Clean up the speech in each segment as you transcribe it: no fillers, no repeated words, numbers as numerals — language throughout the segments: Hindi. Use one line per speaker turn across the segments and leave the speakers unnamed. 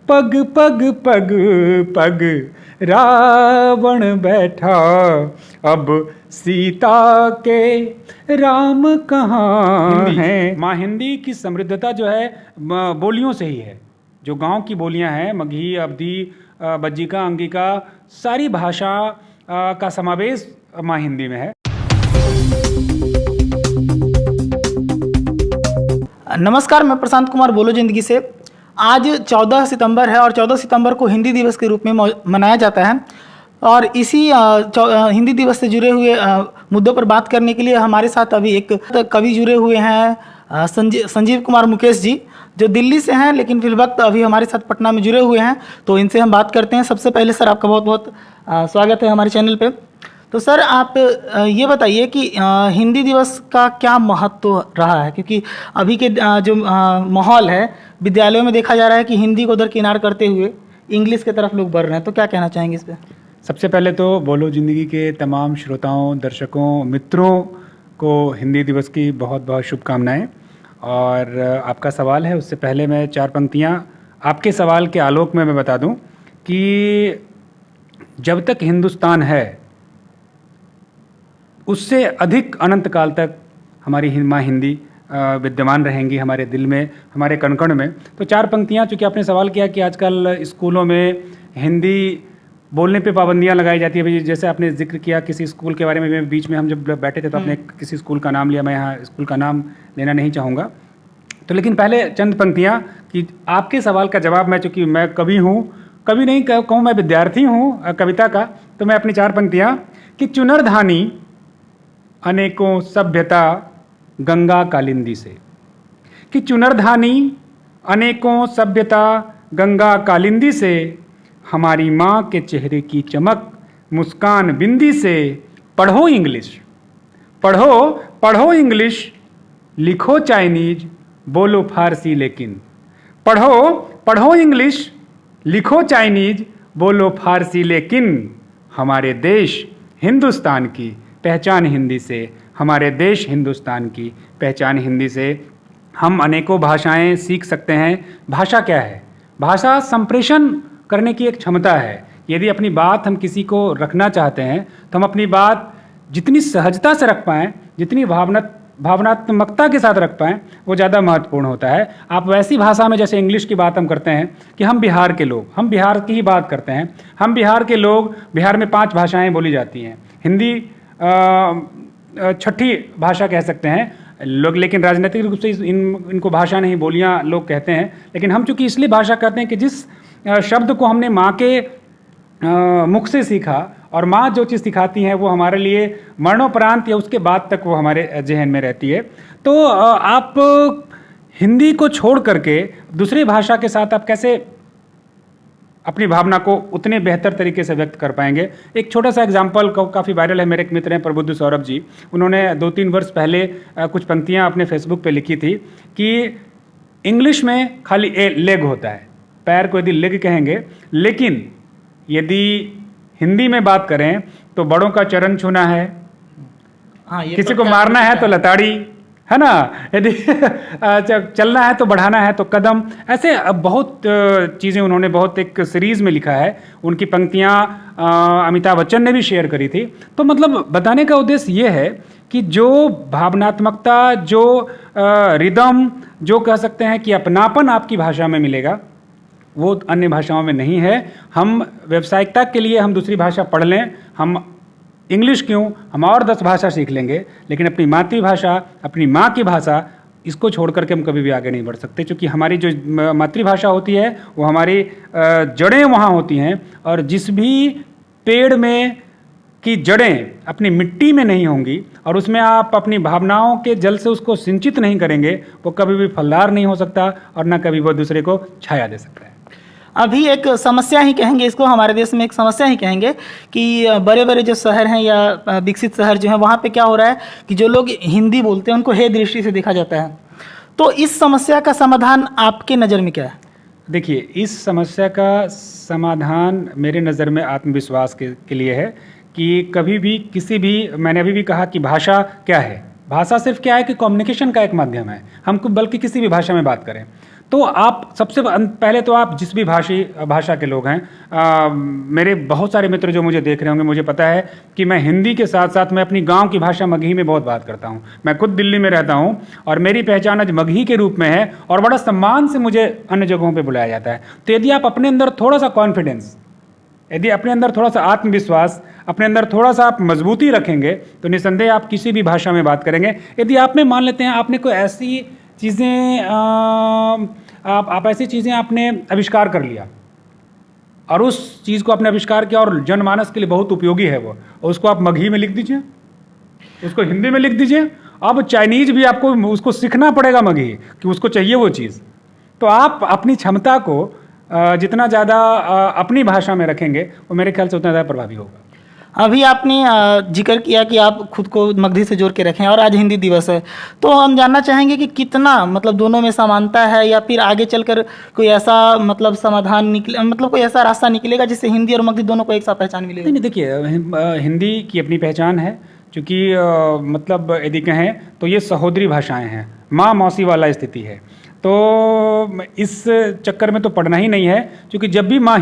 पग पग पग पग रावण बैठा, अब सीता के राम कहाँ हैं। माँ हिंदी की समृद्धता जो है बोलियों से ही है। जो गांव की बोलियां हैं, मगही, अवधी, बज्जिका, अंगिका, सारी भाषा का समावेश माँ हिंदी में है।
नमस्कार, मैं प्रशांत कुमार बोलो जिंदगी से। आज 14 सितंबर है और 14 सितंबर को हिंदी दिवस के रूप में मनाया जाता है। और इसी हिंदी दिवस से जुड़े हुए मुद्दों पर बात करने के लिए हमारे साथ अभी एक कवि जुड़े हुए हैं, संजीव कुमार मुकेश जी, जो दिल्ली से हैं लेकिन फिलवक्त अभी हमारे साथ पटना में जुड़े हुए हैं। तो इनसे हम बात करते हैं। सबसे पहले सर, आपका बहुत बहुत स्वागत है हमारे चैनल पे। तो सर, आप ये बताइए कि हिंदी दिवस का क्या महत्व रहा है, क्योंकि अभी के जो माहौल है विद्यालयों में देखा जा रहा है कि हिंदी को दरकिनार करते हुए इंग्लिश की तरफ लोग बढ़ रहे हैं। तो क्या कहना चाहेंगे इस पर?
सबसे पहले तो बोलो जिंदगी के तमाम श्रोताओं, दर्शकों, मित्रों को हिंदी दिवस की बहुत बहुत शुभकामनाएं। और आपका सवाल है, उससे पहले मैं 4 पंक्तियां आपके सवाल के आलोक में मैं बता दूं कि जब तक हिंदुस्तान है उससे अधिक अनंत काल तक हमारी माँ हिंदी विद्यमान रहेंगी हमारे दिल में, हमारे कण-कण में। तो 4 पंक्तियाँ, चूँकि आपने सवाल किया कि आजकल स्कूलों में हिंदी बोलने पे पाबंदियाँ लगाई जाती है। जैसे आपने जिक्र किया किसी स्कूल के बारे में, बीच में हम जब बैठे थे तो आपने किसी स्कूल का नाम लिया। मैं यहाँ स्कूल का नाम लेना नहीं चाहूँगा। तो लेकिन पहले चंद पंक्तियाँ कि आपके सवाल का जवाब मैं, चूँकि मैं कवि हूँ, कवि नहीं कहूँ, मैं विद्यार्थी हूँ कविता का, तो मैं अपनी 4 पंक्तियाँ कि चुनरधानी अनेकों सभ्यता गंगा कालिंदी से, कि चुनरधानी अनेकों सभ्यता गंगा कालिंदी से, हमारी माँ के चेहरे की चमक मुस्कान बिंदी से, पढ़ो इंग्लिश, पढ़ो पढ़ो इंग्लिश, लिखो चाइनीज, बोलो फारसी लेकिन, पढ़ो पढ़ो इंग्लिश, लिखो चाइनीज, बोलो फारसी लेकिन, हमारे देश हिंदुस्तान की पहचान हिंदी से, हमारे देश हिंदुस्तान की पहचान हिंदी से। हम अनेकों भाषाएं सीख सकते हैं। भाषा क्या है? भाषा संप्रेषण करने की एक क्षमता है। यदि अपनी बात हम किसी को रखना चाहते हैं तो हम अपनी बात जितनी सहजता से रख पाएँ, जितनी भावनात्मकता के साथ रख पाएँ, वो ज़्यादा महत्वपूर्ण होता है। आप वैसी भाषा में, जैसे इंग्लिश की बात हम करते हैं कि हम बिहार के लोग, हम बिहार की ही बात करते हैं, हम बिहार के लोग, बिहार में 5 भाषाएँ बोली जाती हैं। हिंदी छठी भाषा कह सकते हैं लोग, लेकिन राजनीतिक रूप से इनको भाषा नहीं, बोलियां लोग कहते हैं। लेकिन हम चूंकि इसलिए भाषा कहते हैं कि जिस शब्द को हमने माँ के मुख से सीखा, और माँ जो चीज़ सिखाती हैं वो हमारे लिए मरणोपरांत या उसके बाद तक वो हमारे जहन में रहती है। तो आप हिंदी को छोड़ करके दूसरी भाषा के साथ आप कैसे अपनी भावना को उतने बेहतर तरीके से व्यक्त कर पाएंगे? एक छोटा सा एग्जाम्पल काफ़ी वायरल है। मेरे एक मित्र हैं प्रबुद्ध सौरभ जी, उन्होंने 2-3 वर्ष पहले कुछ पंक्तियां अपने फेसबुक पे लिखी थी कि इंग्लिश में खाली लेग होता है, पैर को यदि लेग कहेंगे, लेकिन यदि हिंदी में बात करें तो बड़ों का चरण छूना है, किसी को मारना है तो लताड़ी, है ना, यदि चलना है तो बढ़ाना है तो कदम। ऐसे बहुत चीज़ें उन्होंने बहुत एक सीरीज़ में लिखा है। उनकी पंक्तियाँ अमिताभ बच्चन ने भी शेयर करी थी। तो मतलब बताने का उद्देश्य ये है कि जो भावनात्मकता, जो रिदम, जो कह सकते हैं कि अपनापन आपकी भाषा में मिलेगा, वो अन्य भाषाओं में नहीं है। हम व्यावसायिकता के लिए हम दूसरी भाषा पढ़ लें, हम इंग्लिश क्यों, हम और 10 भाषा सीख लेंगे, लेकिन अपनी मातृभाषा, अपनी माँ की भाषा, इसको छोड़ करके हम कभी भी आगे नहीं बढ़ सकते। क्योंकि हमारी जो मातृभाषा होती है वो हमारी जड़ें वहाँ होती हैं, और जिस भी पेड़ में की जड़ें अपनी मिट्टी में नहीं होंगी और उसमें आप अपनी भावनाओं के जल से उसको सिंचित नहीं करेंगे, वो कभी भी फलदार नहीं हो सकता और न कभी वो दूसरे को छाया दे सकता है।
अभी एक समस्या ही कहेंगे इसको, हमारे देश में एक समस्या ही कहेंगे कि बड़े बड़े जो शहर हैं या विकसित शहर जो हैं, वहाँ पे क्या हो रहा है कि जो लोग हिंदी बोलते हैं उनको हे दृष्टि से देखा जाता है। तो इस समस्या का समाधान आपके नज़र में क्या है?
देखिए, इस समस्या का समाधान मेरे नज़र में आत्मविश्वास के लिए है कि कभी भी किसी भी, मैंने अभी भी कहा कि भाषा क्या है, भाषा सिर्फ क्या है कि कम्युनिकेशन का एक माध्यम है, हमको बल्कि किसी भी भाषा में बात करें तो आप सबसे पहले तो आप जिस भी भाषा के लोग हैं, मेरे बहुत सारे मित्र जो मुझे देख रहे होंगे, मुझे पता है कि मैं हिंदी के साथ साथ मैं अपनी गांव की भाषा मगही में बहुत बात करता हूं। मैं खुद दिल्ली में रहता हूं और मेरी पहचान आज मगही के रूप में है और बड़ा सम्मान से मुझे अन्य जगहों पर बुलाया जाता है। तो यदि आप अपने अंदर थोड़ा सा कॉन्फिडेंस, यदि अपने अंदर थोड़ा सा आत्मविश्वास, अपने अंदर थोड़ा सा आप मजबूती रखेंगे तो निस्संदेह आप किसी भी भाषा में बात करेंगे। यदि आप में मान लेते हैं आपने कोई ऐसी चीज़ें आप ऐसी चीज़ें आपने आविष्कार कर लिया और उस चीज़ को आपने आविष्कार किया और जनमानस के लिए बहुत उपयोगी है वो, और उसको आप मगही में लिख दीजिए, उसको हिंदी में लिख दीजिए। अब चाइनीज भी आपको उसको सीखना पड़ेगा मगही कि उसको चाहिए वो चीज़। तो आप अपनी क्षमता को जितना ज़्यादा अपनी भाषा में रखेंगे वो मेरे ख्याल से उतना ज़्यादा प्रभावी होगा।
अभी आपने जिक्र किया कि आप खुद को मगधी से जोड़ के रखें और आज हिंदी दिवस है, तो हम जानना चाहेंगे कि कितना मतलब दोनों में समानता है या फिर आगे चलकर कोई ऐसा मतलब समाधान निकले, मतलब कोई ऐसा रास्ता निकलेगा जिससे हिंदी और मगधी दोनों को एक साथ पहचान मिलेगी?
नहीं, देखिए हिंदी की अपनी पहचान है, क्योंकि मतलब यदि कहें तो ये सहोदरी भाषाएँ हैं, माँ मौसी वाला स्थिति है। तो इस चक्कर में तो पढ़ना ही नहीं है, क्योंकि जब भी माँ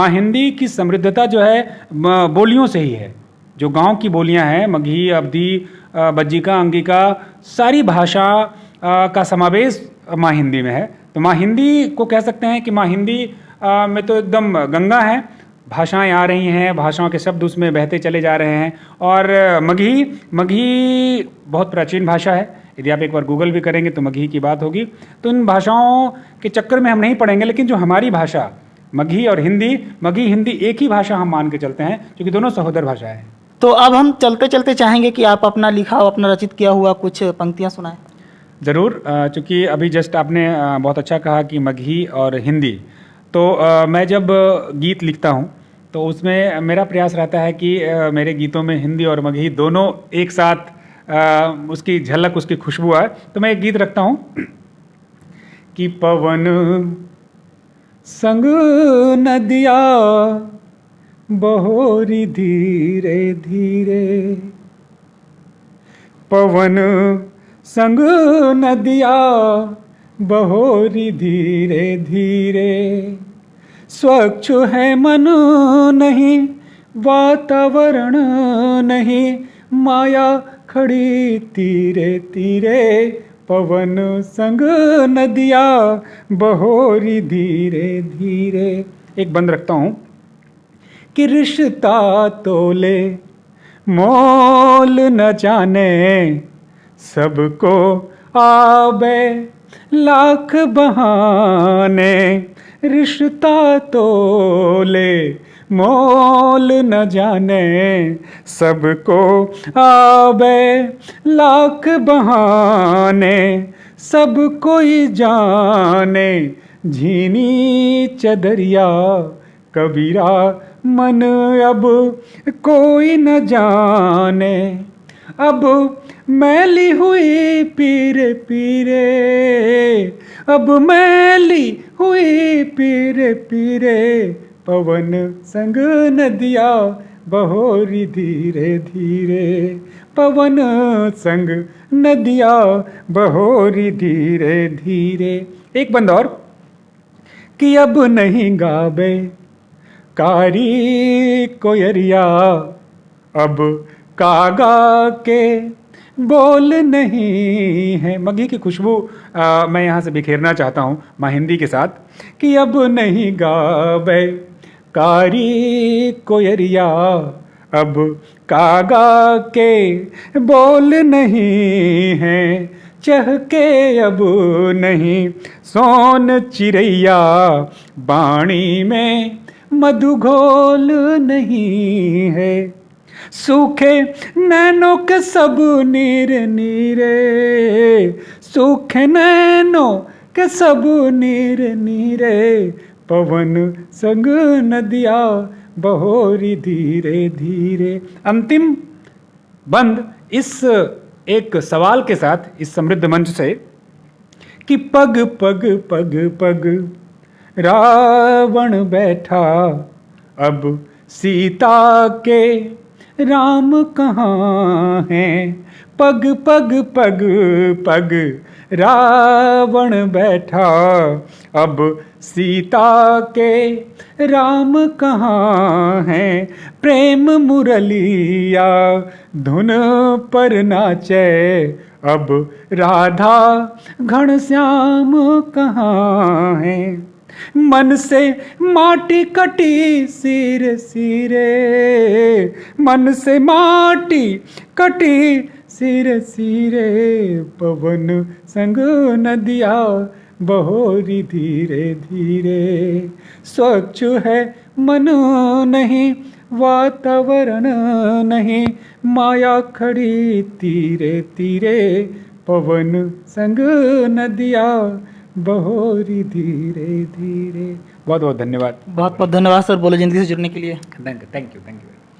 हिंदी की समृद्धता जो है बोलियों से ही है। जो गांव की बोलियां हैं, मगही, अवधी, बज्जिका, अंगिका, सारी भाषा का समावेश माँ हिंदी में है। तो माँ हिंदी को कह सकते हैं कि माँ हिंदी में तो एकदम गंगा है, भाषाएं आ रही हैं, भाषाओं के शब्द उसमें बहते चले जा रहे हैं। और मगही बहुत प्राचीन भाषा है, यदि आप एक बार गूगल भी करेंगे तो मगही की बात होगी। तो इन भाषाओं के चक्कर में हम नहीं पढ़ेंगे, लेकिन जो हमारी भाषा मगही और मगही हिंदी एक ही भाषा हम मान के चलते हैं, क्योंकि दोनों सहोदर भाषाएं हैं।
तो अब हम चलते चलते चाहेंगे कि आप अपना लिखा और अपना रचित किया हुआ कुछ पंक्तियाँ सुनाएं।
ज़रूर, चूँकि अभी जस्ट आपने बहुत अच्छा कहा कि मगही और हिंदी, तो मैं जब गीत लिखता हूँ तो उसमें मेरा प्रयास रहता है कि मेरे गीतों में हिंदी और मगही दोनों एक साथ उसकी झलक, उसकी खुशबू आए। तो मैं एक गीत रखता हूँ कि पवन संग नदिया बहोरी धीरे धीरे, पवन संग नदिया बहोरी धीरे धीरे, स्वच्छ है मन नहीं वातावरण नहीं, माया खड़ी तीरे तीरे, पवन संग नदिया बहोरी धीरे धीरे। एक बंद रखता हूँ कि रिश्ता तोले मोल न जाने, सबको आबे लाख बहाने, रिश्ता तोले मोल न जाने, सबको आबे लाख बहाने, सब कोई जाने झीनी चदरिया, कबीरा मन अब कोई न जाने, अब मैली हुई पीरे पीरे, अब मैली हुई पीरे पीरे, पवन संग नदिया बहोरी धीरे धीरे, पवन संग नदिया बहोरी धीरे धीरे। एक बंद और कि अब नहीं गावे कारी कोयरिया, अब कागा के बोल नहीं है। मगही की खुशबू मैं यहाँ से बिखेरना चाहता हूँ माँ हिंदी के साथ कि अब नहीं गावे कारी कोयरिया, अब कागा के बोल नहीं है, चहके अब नहीं सोन चिड़ैया, बाणी में मधुघोल नहीं है, सूखे नैनों के सब नीरे नीरे, सूखे नैनों के सब नीरे नीरे, पवन संग नदिया बहोरी धीरे धीरे। अंतिम बंद इस एक सवाल के साथ, इस समृद्ध मंच से कि पग पग पग पग रावण बैठा, अब सीता के राम कहाँ हैं, पग पग पग पग रावण बैठा, अब सीता के राम कहाँ हैं, प्रेम मुरलिया धुन पर नाचे, अब राधा घनश्याम कहाँ हैं। मन से माटी कटी सिरे सिरे, मन से माटी कटी सिरे सिरे, पवन संग नदिया बहोरी धीरे धीरे, स्वच्छ है मन नहीं वातावरण नहीं, माया खड़ी तीरे तीरे, पवन संग नदिया बहोरी धीरे धीरे। बहुत बहुत धन्यवाद।
बहुत बहुत धन्यवाद सर बोलो जिंदगी से जुड़ने के लिए।
Thank you.